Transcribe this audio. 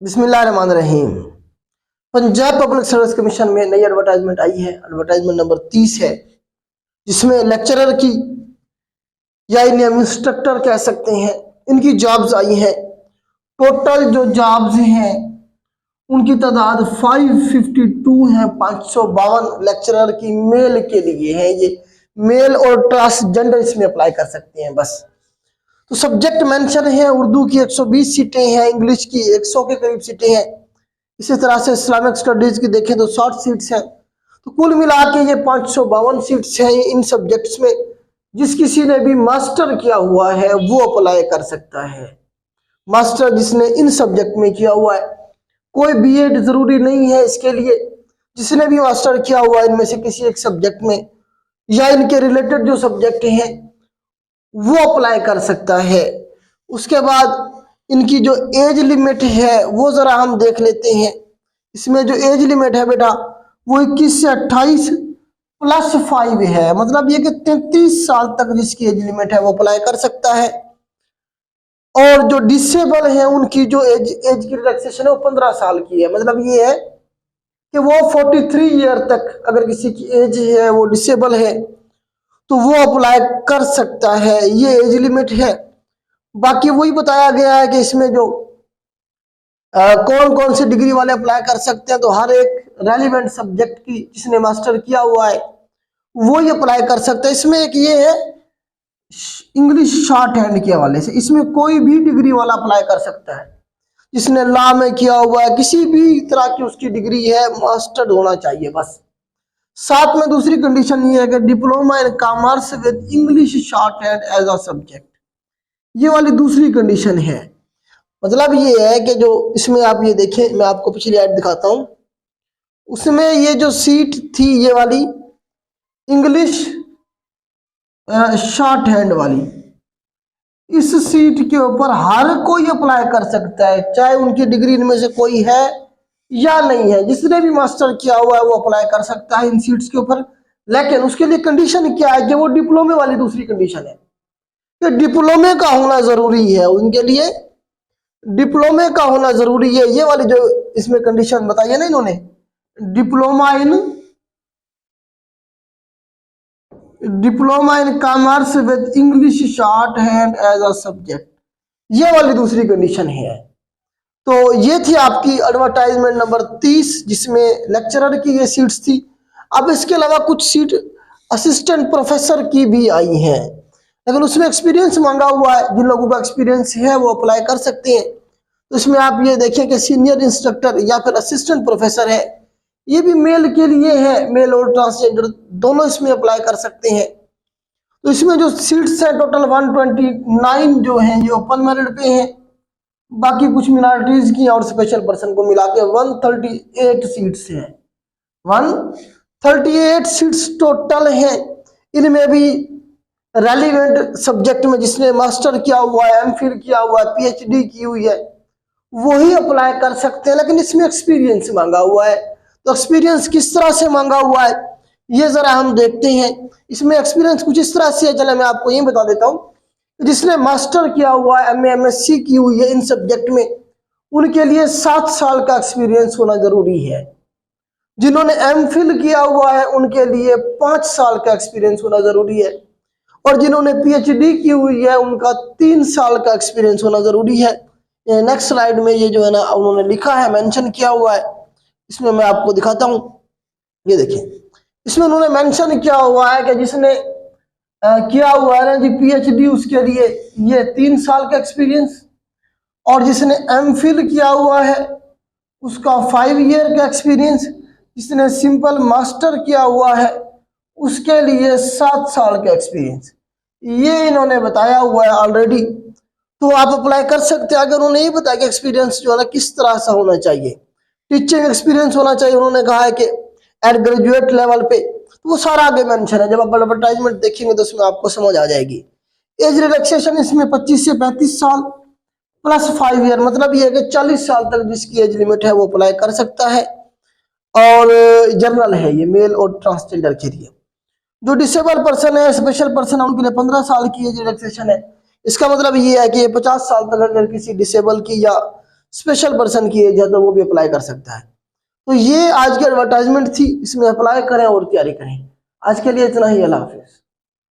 बिस्मिल्लाहिर्रहमानिर्रहीम। Punjab public service commission में नई एडवर्टाइजमेंट आई है। एडवर्टाइजमेंट नंबर 30 है, जिसमें लेक्चरर की या इन्हें हम इंस्ट्रक्टर कह सकते हैं, इनकी जॉब्स आई हैं। टोटल जो जॉब्स हैं उनकी तादाद 552 है। 552 लेक्चरर की मेल के लिए है। ये मेल और ट्रांसजेंडर इसमें अप्लाई कर सकते हैं बस। तो सब्जेक्ट मेंशन है, उर्दू की 120 सीटें हैं, इंग्लिश की 100 के करीब सीटें हैं। इसी तरह से इस्लामिक स्टडीज की देखें तो 60 सीट्स हैं। तो कुल मिला के ये 552 सीट्स हैं इन सब्जेक्ट्स में। जिस किसी ने भी मास्टर किया हुआ है वो अप्लाई कर सकता है। मास्टर जिसने इन सब्जेक्ट में किया हुआ है, कोई बीएड जरूरी नहीं है इसके लिए। जिसने भी मास्टर किया हुआ है इनमें से किसी एक सब्जेक्ट में या इनके रिलेटेड जो सब्जेक्ट हैं वो अप्लाई कर सकता है। उसके बाद इनकी जो एज लिमिट है वो जरा हम देख लेते हैं। इसमें जो एज लिमिट है बेटा वो 21 से 28 प्लस 5 है। मतलब ये कि 33 साल तक जिसकी एज लिमिट है वो अप्लाई कर सकता है। और जो डिसेबल है उनकी जो एज की रिलैक्सेशन है वो 15 साल की है। मतलब ये है कि वो 43 ईयर तक अगर किसी की एज है वो डिसेबल है तो वो अप्लाई कर सकता है। ये एज लिमिट है। बाकी वही बताया गया है कि इसमें जो कौन कौन सी डिग्री वाले अप्लाई कर सकते हैं। तो हर एक रेलिवेंट सब्जेक्ट की जिसने मास्टर किया हुआ है वो ही अप्लाई कर सकता है। इसमें एक ये है इंग्लिश शॉर्ट हैंड के हवाले से, इसमें कोई भी डिग्री वाला अप्लाई कर सकता है। जिसने लॉ में किया हुआ है, किसी भी तरह की उसकी डिग्री है, मास्टर्ड होना चाहिए बस। साथ में दूसरी कंडीशन ये है कि diploma in commerce with English shorthand as a subject, ये वाली दूसरी कंडीशन है। मतलब ये है कि जो इसमें आप ये देखें, मैं आपको पिछली ऐड दिखाता हूं, उसमें ये जो सीट थी ये वाली इंग्लिश शॉर्ट हैंड वाली, इस सीट के ऊपर हर कोई अप्लाई कर सकता है, चाहे उनकी डिग्री इनमें से कोई है या नहीं है। जिसने भी मास्टर किया हुआ है वो अप्लाई कर सकता है इन सीट्स के ऊपर। लेकिन उसके लिए कंडीशन क्या है कि वो डिप्लोमे वाली दूसरी कंडीशन है कि डिप्लोमे का होना जरूरी है। उनके लिए डिप्लोमे का होना जरूरी है। ये वाली जो इसमें कंडीशन बताई है ना इन्होंने, diploma in commerce with English shorthand as a subject, ये वाली दूसरी कंडीशन है। तो ये थी आपकी एडवर्टाइजमेंट नंबर 30, जिसमें लेक्चरर की ये सीट्स थी। अब इसके अलावा कुछ सीट असिस्टेंट प्रोफेसर की भी आई हैं, लेकिन उसमें एक्सपीरियंस मांगा हुआ है। जिन लोगों का एक्सपीरियंस है वो अप्लाई कर सकते हैं। तो इसमें आप ये देखें कि सीनियर इंस्ट्रक्टर या फिर असिस्टेंट प्रोफेसर है, ये भी मेल के लिए है। मेल और ट्रांसजेंडर दोनों इसमें अप्लाई कर सकते हैं। तो इसमें जो सीट्स है टोटल 129 जो हैं ये ओपन मेरिट पे हैं। बाकी कुछ मिनॉरिटीज की और स्पेशल पर्सन को मिला के 138 सीट्स हैं। 138 सीट्स टोटल हैं। इनमें भी रेलिवेंट सब्जेक्ट में जिसने मास्टर किया हुआ है, एमफिल किया हुआ है, पीएचडी की हुई है, वही अप्लाई कर सकते हैं। लेकिन इसमें एक्सपीरियंस मांगा हुआ है। तो एक्सपीरियंस किस तरह से मांगा हुआ है ये जरा हम देखते हैं। इसमें एक्सपीरियंस कुछ इस तरह से है, चले मैं आपको ये बता देता हूँ। जिसने मास्टर किया हुआ है, एमए एमएससी की हुई है इन सब्जेक्ट में, उनके लिए 7 साल का एक्सपीरियंस होना जरूरी है। जिन्होंने एमफिल किया हुआ है उनके लिए 5 साल का एक्सपीरियंस होना जरूरी है। और जिन्होंने पीएचडी की हुई है उनका 3 साल का एक्सपीरियंस होना जरूरी है। नेक्स्ट स्लाइड में ये जो है ना उन्होंने लिखा है, मेंशन किया हुआ है। इसमें मैं आपको दिखाता हूँ, ये देखिए। इसमें उन्होंने मेंशन किया हुआ है कि जिसने किया हुआ है ना जी पीएचडी, उसके लिए ये 3 साल का एक्सपीरियंस, और जिसने एमफिल किया हुआ है उसका 5 ईयर का एक्सपीरियंस, जिसने सिंपल मास्टर किया हुआ है उसके लिए 7 साल का एक्सपीरियंस, ये इन्होंने बताया हुआ है ऑलरेडी। तो आप अप्लाई कर सकते हैं। अगर उन्होंने ये बताया कि एक्सपीरियंस जो है ना किस तरह से होना चाहिए, टीचिंग एक्सपीरियंस होना चाहिए। उन्होंने कहा है कि एट ग्रेजुएट लेवल पे, तो वो सारा आगे मेंशन है। जब आप एडवर्टाइजमेंट देखेंगे तो उसमें आपको समझ आ जाएगी। एज रिलैक्सेशन इसमें 25 से 35 साल प्लस 5 ईयर, मतलब ये है कि 40 साल तक जिसकी एज लिमिट है वो अप्लाई कर सकता है। और जनरल है ये, मेल और ट्रांसजेंडर के लिए। जो डिसेबल पर्सन है, स्पेशल पर्सन है, उनके लिए 15 साल की एज रिलैक्सेशन है। इसका मतलब ये है कि 50 साल तक अगर किसी डिसेबल की या स्पेशल पर्सन की एज है तो वो भी अप्लाई कर सकता है। तो ये आज की एडवर्टाइजमेंट थी, इसमें अप्लाई करें और तैयारी करें। आज के लिए इतना ही, अल्लाह हाफिज।